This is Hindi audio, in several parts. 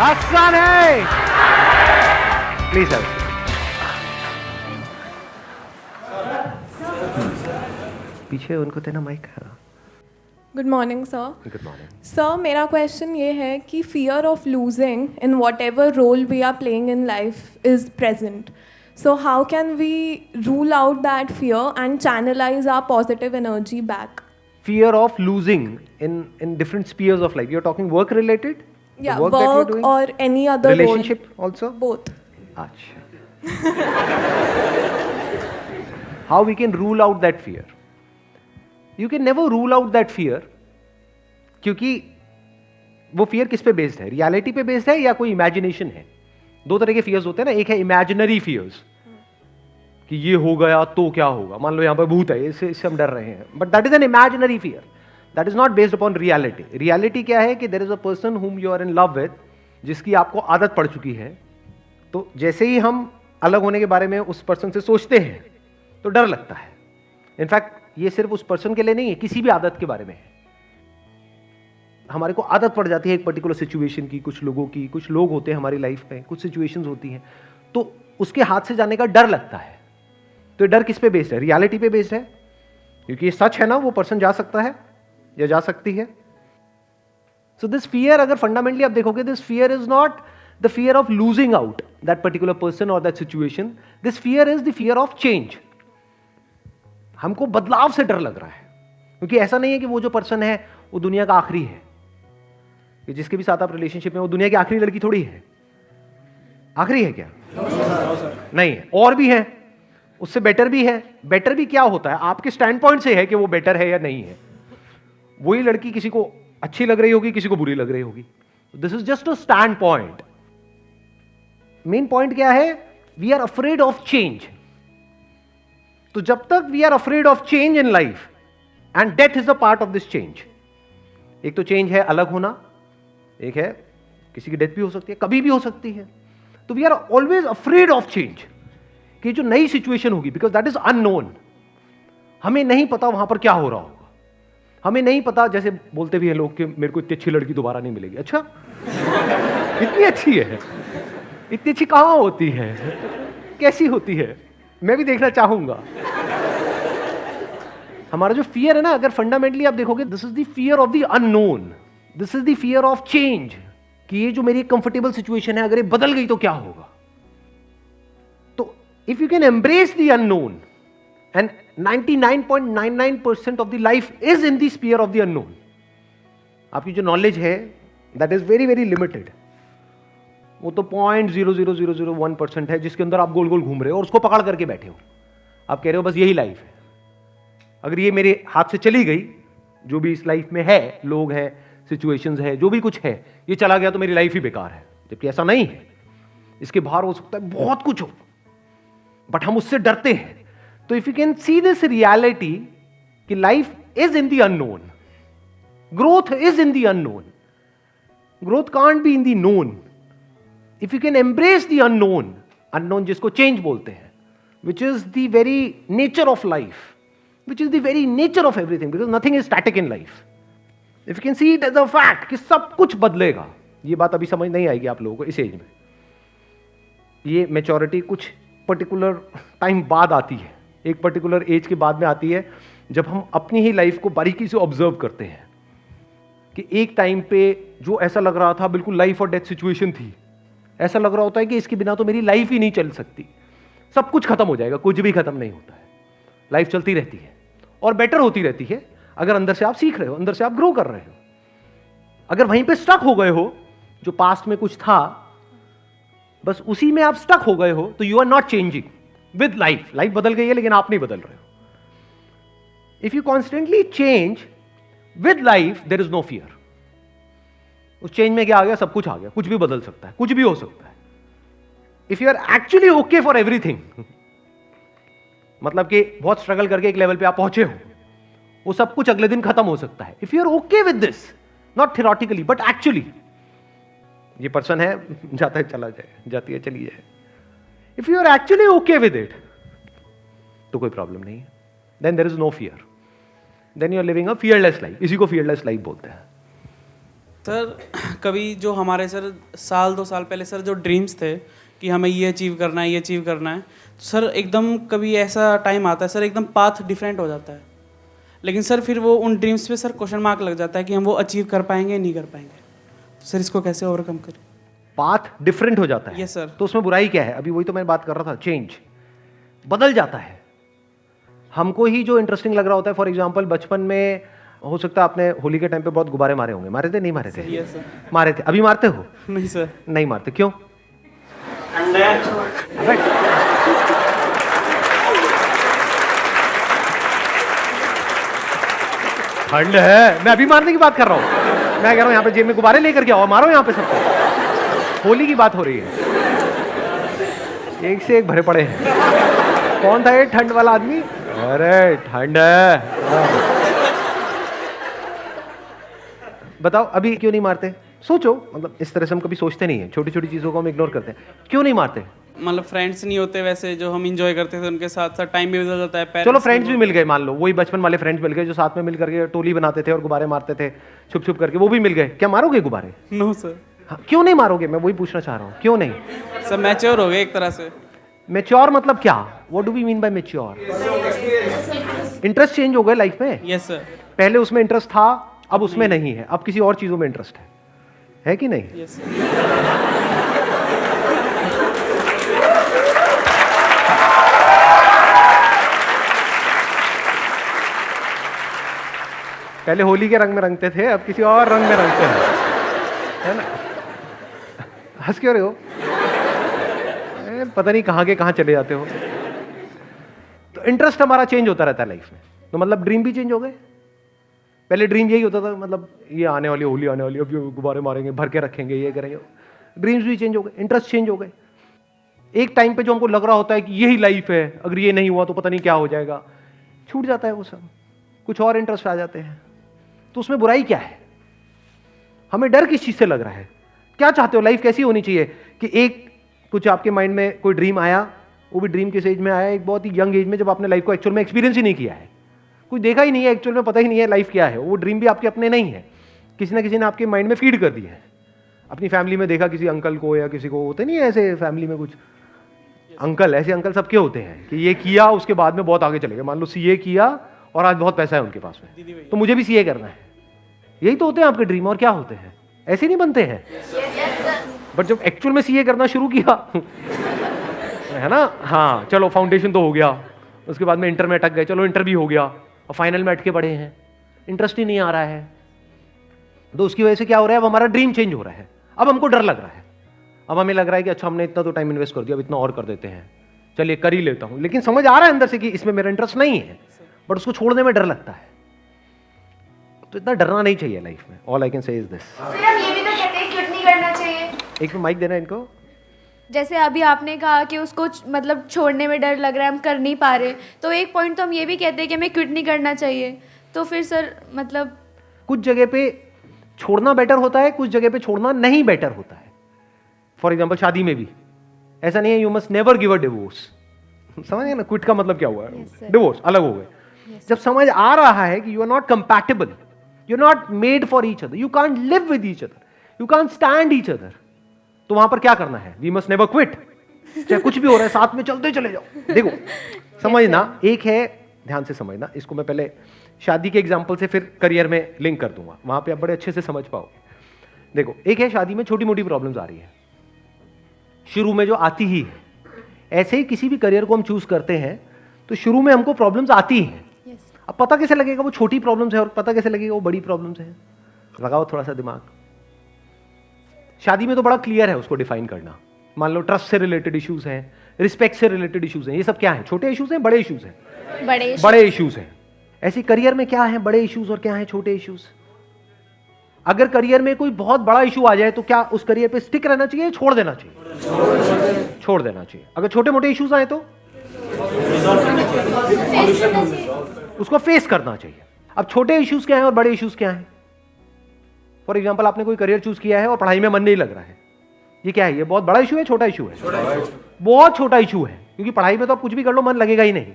आसान है। Please sir. पीछे उनको देना mic. Good morning sir. Good morning. Sir मेरा क्वेश्चन ये है कि fear of losing in whatever role we are playing in life is present. So how can we rule out that fear and channelize our positive energy back? Fear of losing in different spheres of life. You're talking work related? Yeah, The work that you're doing? or any other Relationship role. also? Both. Achha. How we can rule out that fear? You can never rule out that fear, क्योंकि वो fear किस पे based है? Reality पे based है या कोई imagination है? दो तरह के fears होते हैं ना, एक है imaginary fears कि ये हो गया तो क्या होगा, मान लो यहां पर भूत है, इससे हम डर रहे हैं, but that is an imaginary fear, that is not based upon reality. Reality क्या है कि there is a person whom you are in love with, जिसकी आपको आदत पड़ चुकी है. तो जैसे ही हम अलग होने के बारे में उस पर्सन से सोचते हैं तो डर लगता है. इनफैक्ट ये सिर्फ उस पर्सन के लिए नहीं है, किसी भी आदत के बारे में है. हमारे को आदत पड़ जाती है एक पर्टिकुलर सिचुएशन की, कुछ लोगों की, कुछ लोग होते हैं हमारी लाइफ में, कुछ सिचुएशंस होती हैं, तो उसके हाथ से जाने का डर लगता है. तो डर किस पे बेस्ड है? रियलिटी पे बेस्ड है, क्योंकि ये सच है ना, वो पर्सन जा सकता है या जा सकती है. सो दिस फियर, अगर फंडामेंटली आप देखोगे, this fear is not the fear of losing out that particular person और that situation. This fear is the fear of change. हमको बदलाव से डर लग रहा है, क्योंकि ऐसा नहीं है कि वो जो पर्सन है वो दुनिया का आखिरी है, कि जिसके भी साथ आप रिलेशनशिप में, वो दुनिया की आखिरी लड़की थोड़ी है. आखिरी है क्या? नहीं है, और भी है, उससे बेटर भी है. बेटर भी क्या होता है? आपके स्टैंड पॉइंट से है कि वो बेटर है या नहीं है. वही लड़की किसी को अच्छी लग रही होगी, किसी को बुरी लग रही होगी. This is just a standpoint. Main point क्या है? We are afraid of change. तो जब तक we are afraid of change in life, and death is a part of this change. एक तो चेंज है अलग होना, एक है किसी की डेथ भी हो सकती है, कभी भी हो सकती है. तो we are always afraid of change, कि जो नई सिचुएशन होगी, बिकॉज दैट इज अननोन. हमें नहीं पता वहां पर क्या हो रहा होगा. हमें नहीं पता, जैसे बोलते भी हैं लोग कि मेरे को इतनी अच्छी लड़की दोबारा नहीं मिलेगी. अच्छा, इतनी अच्छी है? इतनी अच्छी कहां होती है? कैसी होती है? मैं भी देखना चाहूंगा. हमारा जो फियर है ना, अगर फंडामेंटली आप देखोगे, this is the fear of the unknown. This is the fear of change, कि ये जो मेरी कंफर्टेबल सिचुएशन है, अगर ये बदल गई तो क्या होगा. If you can embrace the unknown, and 99.99% of the life is in the sphere of the unknown. आपकी जो नॉलेज है, that is very very limited. वो तो 0.00001% है, जिसके अंदर आप गोल गोल घूम रहे हो और उसको पकड़ करके बैठे हो. आप कह रहे हो बस यही लाइफ है. अगर ये मेरे हाथ से चली गई, जो भी इस लाइफ में है, लोग हैं, सिचुएशंस है, जो भी कुछ है, ये चला गया तो मेरी लाइफ ही बेकार है. जबकि ऐसा नहीं है. इसके बाहर हो सकता है बहुत कुछ हो, बट हम उससे डरते हैं. तो if you can see this reality कि life is in the unknown, growth is in the unknown, growth can't be in the known. If you can embrace the unknown, unknown जिसको चेंज बोलते हैं, which is the very nature of life, which is the very nature of everything, because nothing is static in life. If you can see it as a fact कि सब कुछ बदलेगा. ये बात अभी समझ नहीं आएगी आप लोगों को इस एज में. ये मैच्योरिटी कुछ पर्टिकुलर टाइम बाद आती है, एक पर्टिकुलर एज के बाद में आती है, जब हम अपनी ही लाइफ को बारीकी से ऑब्जर्व करते हैं कि एक टाइम पे जो ऐसा लग रहा था बिल्कुल लाइफ और डेथ सिचुएशन थी, ऐसा लग रहा होता है कि इसके बिना तो मेरी लाइफ ही नहीं चल सकती. सब कुछ खत्म हो जाएगा. कुछ भी खत्म नहीं होता है. लाइफ चलती रहती है और बेटर होती रहती है, अगर अंदर से आप सीख रहे हो, अंदर से आप ग्रो कर रहे हो. अगर वहीं पे स्टक हो गए हो, जो पास्ट में कुछ था, बस उसी में आप स्टक हो गए हो, तो you are not changing with life. Life बदल गई है, लेकिन आप नहीं बदल रहे हो. If you constantly change with life, there is no fear. उस चेंज में क्या आ गया? सब कुछ आ गया. कुछ भी बदल सकता है, कुछ भी हो सकता है. If you are actually okay for everything, मतलब कि बहुत स्ट्रगल करके एक लेवल पे आप पहुंचे हो, वो सब कुछ अगले दिन खत्म हो सकता है. If you are okay with this, not theoretically but actually, ये पर्सन है, जाता है चला जाए, जाती है चली जाए. If you are actually okay with it, तो कोई प्रॉब्लम नहीं है. Then there is no fear. Then you are living a fearless life. इसी को फियरलेस लाइफ बोलते हैं. सर कभी जो हमारे सर साल 2 साल पहले सर जो ड्रीम्स थे कि हमें ये अचीव करना है, ये अचीव करना है, तो सर एकदम कभी ऐसा टाइम आता है सर एकदम पाथ डिफरेंट हो जाता है, लेकिन सर फिर वो उन ड्रीम्स पे सर क्वेश्चन मार्क लग जाता है कि हम वो अचीव कर पाएंगे नहीं कर पाएंगे, तो सर इसको कैसे ओवरकम करें? पाथ डिफरेंट हो जाता है। Yes sir. तो उसमें बुराई क्या है? अभी वही तो मैं बात कर रहा था, चेंज बदल जाता है। हमको ही जो इंटरेस्टिंग लग रहा होता है, फॉर एग्जांपल बचपन में हो सकता है आपने होली के टाइम पे बहुत गुब्बारे मारे होंगे, मारे थे नहीं मारे थे? Yes sir. मारे थे। अभी मारते हो? नहीं सर। नहीं मारते, क्यों? ठंड है। मैं अभी मारने की बात कर रहा हूं। मैं कह रहा हूं यहाँ पे जेब में गुब्बारे लेकर के आओ, मारो यहाँ पे सबको। होली की बात हो रही है, एक से एक भरे पड़े हैं। कौन था ये ठंड वाला आदमी? अरे ठंड है। बताओ अभी क्यों नहीं मारते? सोचो, मतलब इस तरह से हम कभी सोचते नहीं है, छोटी छोटी चीजों को हम इग्नोर करते हैं। क्यों नहीं मारते? मतलब फ्रेंड्स नहीं होते वैसे जो हम इंजॉय करते थे, उनके साथ साथ टाइम भी बदल जाता है। चलो फ्रेंड्स भी मिल गए, मान लो वही बचपन वाले फ्रेंड्स मिल गए जो साथ में मिल करके टोली बनाते थे और गुब्बारे मारते थे छुप छुप करके, वो भी मिल गए। क्या मारोगे गुब्बारे? No sir. हाँ, क्यों नहीं मारोगे? मैं वही पूछना चाह रहा हूँ, क्यों नहीं? सब मैच्योर हो गए एक तरह से। मैच्योर मतलब क्या? What do we mean by mature? Interest change हो गए लाइफ में। Yes sir. पहले उसमें इंटरेस्ट था, अब उसमें नहीं है, अब किसी और चीजों में इंटरेस्ट है कि नहीं? Yes sir. पहले होली के रंग में रंगते थे, अब किसी और रंग में रंगते हैं, है ना? हंस क्यों रहे हो? पता नहीं कहाँ के कहाँ चले जाते हो। तो इंटरेस्ट हमारा चेंज होता रहता है लाइफ में। तो मतलब ड्रीम भी चेंज हो गए। पहले ड्रीम यही होता था, मतलब ये आने वाली होली आने वाली, अब ये गुब्बारे मारेंगे, भर के रखेंगे, ये करेंगे। ड्रीम्स भी चेंज हो गए, इंटरेस्ट चेंज हो गए। एक टाइम पे जो हमको लग रहा होता है कि यही लाइफ है, अगर ये नहीं हुआ तो पता नहीं क्या हो जाएगा, छूट जाता है वो सब, कुछ और इंटरेस्ट आ जाते हैं। तो उसमें बुराई क्या है? हमें डर किस चीज से लग रहा है? क्या चाहते हो? लाइफ कैसी होनी चाहिए कि एक कुछ आपके माइंड में कोई ड्रीम आया, वो भी ड्रीम किस एज में आया? एक बहुत ही यंग एज में, जब आपने लाइफ को एक्चुअल में एक्सपीरियंस ही नहीं किया है, कुछ देखा ही नहीं है, एक्चुअल में पता ही नहीं है लाइफ क्या है। वो ड्रीम भी आपके अपने नहीं है, किसी ना किसी ने आपके माइंड में फीड कर दिया है। अपनी फैमिली में देखा किसी अंकल को या किसी को, होते नहीं है ऐसे फैमिली में कुछ अंकल, ऐसे अंकल सबके होते हैं कि ये किया उसके बाद में बहुत आगे चले गए। मान लो सीए किया और आज बहुत पैसा है उनके पास में, तो मुझे भी सीए करना है। यही तो होते हैं आपके ड्रीम। और क्या होते हैं? ऐसे नहीं बनते हैं। बट जब एक्चुअल में सीए करना शुरू किया है ना, हाँ चलो फाउंडेशन तो हो गया, उसके बाद में इंटर में अटक गए, चलो इंटर भी हो गया, और फाइनल में अटके पड़े हैं, इंटरेस्ट ही नहीं आ रहा है। तो उसकी वजह से क्या हो रहा है? अब हमारा ड्रीम चेंज हो रहा है। अब हमको डर लग रहा है। अब हमें लग रहा है कि अच्छा हमने इतना तो टाइम इन्वेस्ट कर दिया, अब इतना और कर देते हैं, चलिए कर ही लेता हूं। लेकिन समझ आ रहा है अंदर से कि इसमें मेरा इंटरेस्ट नहीं है, बट उसको छोड़ने में डर लगता है। तो इतना डरना नहीं चाहिए लाइफ में। All I can say is this. फिर हम ये भी तो कहते हैं क्विट नहीं करना चाहिए। एक माइक देना इनको। जैसे अभी आपने कहा कि उसको मतलब छोड़ने में डर लग रहा है, हम कर नहीं पा रहे, तो एक पॉइंट तो हम ये भी कहते हैं कि हमें क्विट नहीं करना चाहिए। तो फिर सर मतलब कुछ जगह पे छोड़ना बेटर होता है, कुछ जगह पे छोड़ना नहीं बेटर होता है। फॉर एग्जाम्पल शादी में भी ऐसा नहीं है you must never give a divorce. समझ गए ना? क्विट का मतलब क्या हुआ? डिवोर्स अलग हो गए। जब समझ आ रहा है कि you are not compatible, you are not made for each other, you can't live with each other, you can't stand each other, तो वहां पर क्या करना है? We must never quit. चाहे कुछ भी हो रहा है साथ में चलते चले जाओ। देखो समझना, एक है, ध्यान से समझना इसको। मैं पहले शादी के एग्जाम्पल से फिर करियर में लिंक कर दूंगा, वहां पे आप बड़े अच्छे से समझ पाओगे। देखो एक है शादी में छोटी मोटी प्रॉब्लम्स आ रही है, शुरू में जो आती ही है। ऐसे ही किसी भी करियर को हम चूज करते हैं तो शुरू में हमको प्रॉब्लम्स आती हैं। अब पता कैसे लगेगा वो छोटी प्रॉब्लम्स है और पता कैसे लगेगा वो बड़ी प्रॉब्लम्स है? लगाओ थोड़ा सा दिमाग। शादी में तो बड़ा क्लियर है उसको डिफाइन करना। मान लो ट्रस्ट से रिलेटेड इश्यूज हैं, रिस्पेक्ट से रिलेटेड इश्यूज हैं, ये सब क्या है? छोटे इश्यूज हैं, बड़े इश्यूज हैं? बड़े इश्यूज हैं। ऐसे करियर में क्या है बड़े इश्यूज और क्या है छोटे इश्यूज? अगर करियर में कोई बहुत बड़ा इशू आ जाए तो क्या उस करियर पे स्टिक रहना चाहिए, छोड़ देना चाहिए? छोड़ देना चाहिए। अगर छोटे मोटे इश्यूज आए तो उसको फेस करना चाहिए। अब छोटे इश्यूज क्या हैं और बड़े इश्यूज क्या हैं? फॉर एग्जाम्पल आपने कोई करियर चूज किया है और पढ़ाई में मन नहीं लग रहा है, ये क्या है? ये बहुत बड़ा इशू है, छोटा इशू है? बहुत छोटा इशू है, क्योंकि पढ़ाई में तो आप कुछ भी कर लो मन लगेगा ही नहीं।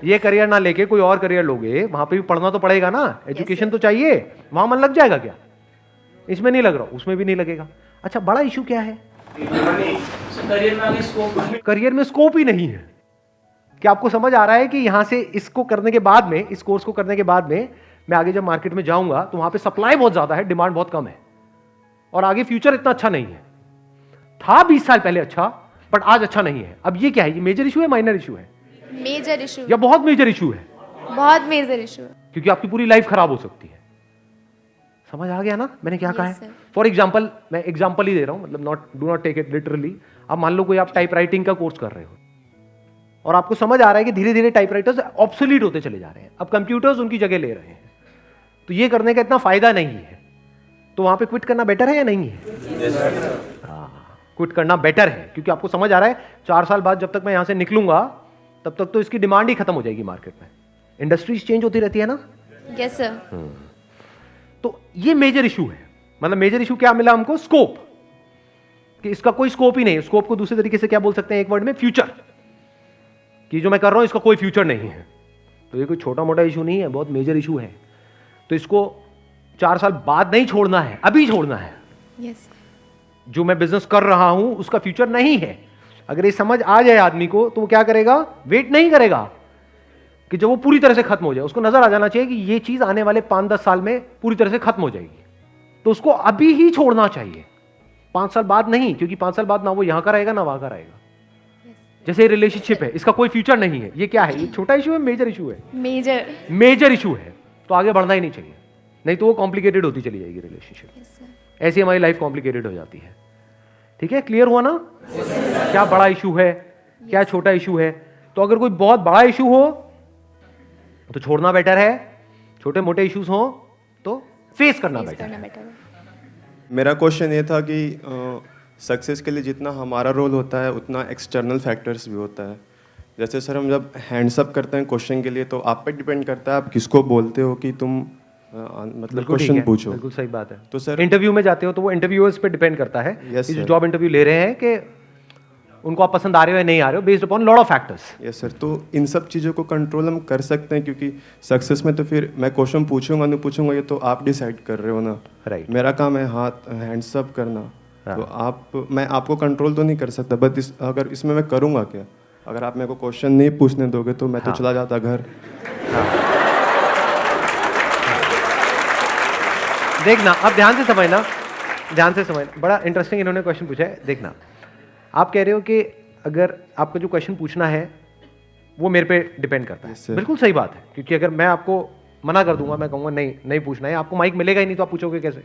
ये करियर ना लेके कोई और करियर लोगे, वहां पे भी पढ़ना तो पड़ेगा ना, एजुकेशन तो चाहिए, वहां मन लग जाएगा क्या? इसमें नहीं लग रहा, उसमें भी नहीं लगेगा। अच्छा, बड़ा इशू क्या है? करियर में आगे स्कोप नहीं। करियर में स्कोप ही नहीं है। क्या आपको समझ आ रहा है कि यहां से इसको करने के बाद में, इस कोर्स को करने के बाद में मैं आगे जब मार्केट में जाऊंगा तो वहां पे सप्लाई बहुत ज्यादा है, डिमांड बहुत कम है, और आगे फ्यूचर इतना अच्छा नहीं है। था 20 साल पहले अच्छा, बट आज अच्छा नहीं है। अब ये क्या है? ये मेजर इशू है, माइनर इशू है, मेजर इशू, या बहुत मेजर इशू है? बहुत मेजर इशू है। क्योंकि आपकी पूरी लाइफ खराब हो सकती है। समझ आ गया ना मैंने क्या कहा है? sir. फॉर एग्जाम्पल, मैं एग्जाम्पल ही दे रहा हूं, मतलब do not take it literally. अब मान लो कोई आप टाइप राइटिंग का कोर्स कर रहे हो और आपको समझ आ रहा है कि धीरे धीरे टाइप राइटर्स ऑब्सोलीट होते चले जा रहे हैं, अब कंप्यूटर्स उनकी जगह ले रहे हैं, तो ये करने का इतना फायदा नहीं है, तो वहां पे क्विट करना बेटर है या नहीं है? क्विट करना बेटर है, क्योंकि आपको समझ आ रहा है 4 साल बाद जब तक मैं यहां से निकलूंगा तब तक तो इसकी डिमांड ही खत्म हो जाएगी मार्केट में। इंडस्ट्रीज चेंज होती रहती है ना। Yes sir. तो ये मेजर इशू है। मतलब मेजर इशू क्या मिला हमको? स्कोप, कि इसका कोई स्कोप ही नहीं है। स्कोप को दूसरे तरीके से क्या बोल सकते हैं एक वर्ड में? फ्यूचर, कि जो मैं कर रहा हूं इसका कोई फ्यूचर नहीं है। तो ये कोई छोटा मोटा इशू नहीं है, बहुत मेजर इशू है। तो इसको 4 साल बाद नहीं छोड़ना है, अभी छोड़ना है। यस। जो मैं बिजनेस कर रहा हूं उसका फ्यूचर नहीं है। अगर ये समझ आ जाए आदमी को तो वो क्या करेगा? वेट नहीं करेगा कि जब वो पूरी तरह से खत्म हो जाए। उसको नजर आ जाना चाहिए कि ये चीज आने वाले 5-10 साल में पूरी तरह से खत्म हो जाएगी, तो उसको अभी ही छोड़ना चाहिए, 5 साल बाद नहीं, क्योंकि 5 साल बाद ना वो यहां का रहेगा ना वहां का रहेगा। जैसे रिलेशनशिप है, इसका कोई फ्यूचर नहीं है। ये क्या है? ये छोटा इशू है, मेजर इशू है? मेजर इशू है, तो आगे बढ़ना ही नहीं चाहिए, नहीं तो वो कॉम्प्लिकेटेड होती चली जाएगी रिलेशनशिप। ऐसी हमारी लाइफ कॉम्प्लिकेटेड हो जाती है। ठीक है, क्लियर हुआ ना? क्या बड़ा इशू है, क्या छोटा इशू है? तो अगर कोई बहुत बड़ा इशू हो तो छोड़ना बेटर है, छोटे मोटे इश्यूज हो तो फेस करना बेटर है। मेरा क्वेश्चन ये था कि सक्सेस के लिए जितना हमारा रोल होता है उतना एक्सटर्नल फैक्टर्स भी होता है। जैसे सर हम जब हैंड्स अप करते हैं क्वेश्चन के लिए तो आप पे डिपेंड करता है आप किसको बोलते हो कि तुम मतलब क्वेश्चन पूछो। बिल्कुल सही बात है। तो सर इंटरव्यू में जाते हो तो वो इंटरव्यूअर्स पे डिपेंड करता है Yes, कि जो sir. जॉब इंटरव्यू ले रहे हैं कि उनको आप पसंद आ रहे हो या नहीं आ रहे हो, based upon lot of factors. Yes sir, तो इन सब चीज़ों को कंट्रोल हम कर सकते हैं, क्योंकि सक्सेस में तो फिर मैं क्वेश्चन पूछूंगा नहीं पूछूंगा ये तो आप डिसाइड कर रहे हो ना। राइट। मेरा काम है हाथ हैंड्स अप करना। तो मैं आपको कंट्रोल तो नहीं कर सकता, बट अगर इसमें मैं करूँगा क्या? अगर आप मेरे को क्वेश्चन नहीं पूछने दोगे तो मैं तो चला जाता घर। देखना, अब ध्यान से समझना, बड़ा इंटरेस्टिंग इन्होंने क्वेश्चन पूछा है। देखना, आप कह रहे हो कि अगर आपको जो क्वेश्चन पूछना है वो मेरे पे डिपेंड करता है। Yes, sir. बिल्कुल सही बात है, क्योंकि अगर मैं आपको मना कर दूंगा, मैं कहूँगा नहीं पूछना है, आपको माइक मिलेगा ही नहीं तो आप पूछोगे कैसे?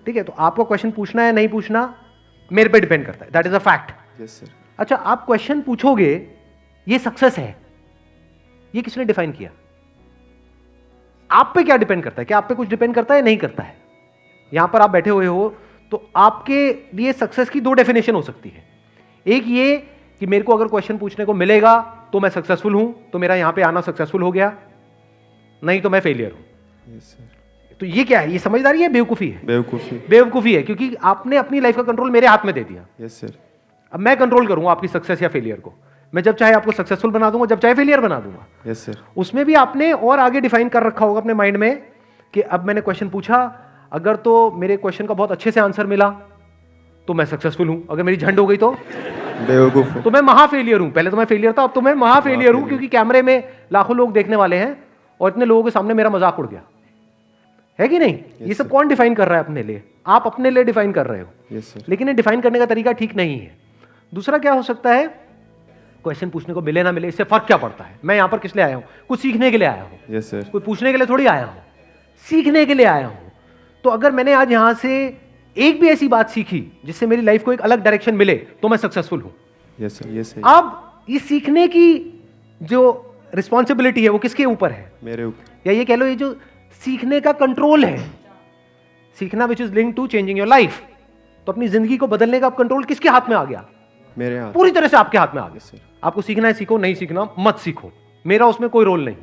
ठीक है, तो आपको क्वेश्चन पूछना है नहीं पूछना मेरे पे डिपेंड करता है, that is a fact. Yes sir. अच्छा, आप क्वेश्चन पूछोगे, ये सक्सेस है, ये किसने डिफाइन किया? आप पे क्या डिपेंड करता है? क्या आप पे कुछ डिपेंड करता है? नहीं करता है। यहां पर आप बैठे हुए हो तो आपके लिए सक्सेस की 2 डेफिनेशन हो सकती है। एक ये कि मेरे को अगर क्वेश्चन पूछने को मिलेगा तो मैं सक्सेसफुल हूं, तो मेरा यहां पे आना सक्सेसफुल हो गया, नहीं तो मैं फेलियर हूं। Yes sir. तो ये क्या है? ये समझदारी है, बेवकूफी है? बेवकूफ़ी है, क्योंकि आपने अपनी लाइफ का कंट्रोल मेरे हाथ में दे दिया। Yes sir. अब मैं कंट्रोल करूंगा आपकी सक्सेस या फेलियर को। मैं जब चाहे आपको सक्सेसफुल बना दूंगा, जब चाहे फेलियर बना दूंगा। Yes sir. उसमें भी आपने और आगे डिफाइन कर रखा होगा अपने माइंड में कि अब मैंने क्वेश्चन पूछा, अगर तो मेरे क्वेश्चन का बहुत अच्छे से आंसर मिला तो मैं सक्सेसफुल हूं, अगर मेरी झंड हो गई तो बेवकूफ़ तो मैं महा फेलियर हूं। पहले तो मैं फेलियर था, अब तो मैं महा फेलियर हूं, क्योंकि कैमरे में लाखों लोग देखने वाले हैं और इतने लोगों के सामने मेरा मजाक उड़ गया है कि नहीं? ये सब कौन डिफाइन कर रहा है अपने लिए? आप अपने लिए डिफाइन कर रहे हो। Yes sir. लेकिन ये डिफाइन करने का तरीका ठीक नहीं है। दूसरा क्या हो सकता है? क्वेश्चन पूछने को मिले ना मिले इससे फर्क क्या पड़ता है? मैं यहां पर किस लिए आया हूं? कुछ सीखने के लिए आया हूं। Yes sir. कोई पूछने के लिए थोड़ी आया हूं, सीखने के लिए आया हूं। तो अगर मैंने आज यहां से एक भी ऐसी बात सीखी जिससे मेरी लाइफ को एक अलग डायरेक्शन मिले तो मैं सक्सेसफुल हूं। Yes sir. Yes sir. अब ये सीखने की जो रिस्पॉन्सिबिलिटी है वो किसके ऊपर है? मेरे ऊपर। या ये कह लो, ये जो सीखने का कंट्रोल है, सीखना which is link to changing your life, तो अपनी जिंदगी को बदलने का कंट्रोल किसके हाथ में आ गया? मेरे हाथ। पूरी तरह से आपके हाथ में आ गया। सर। आपको सीखना है सीखो, नहीं सीखना मत सीखो, मेरा उसमें कोई रोल नहीं।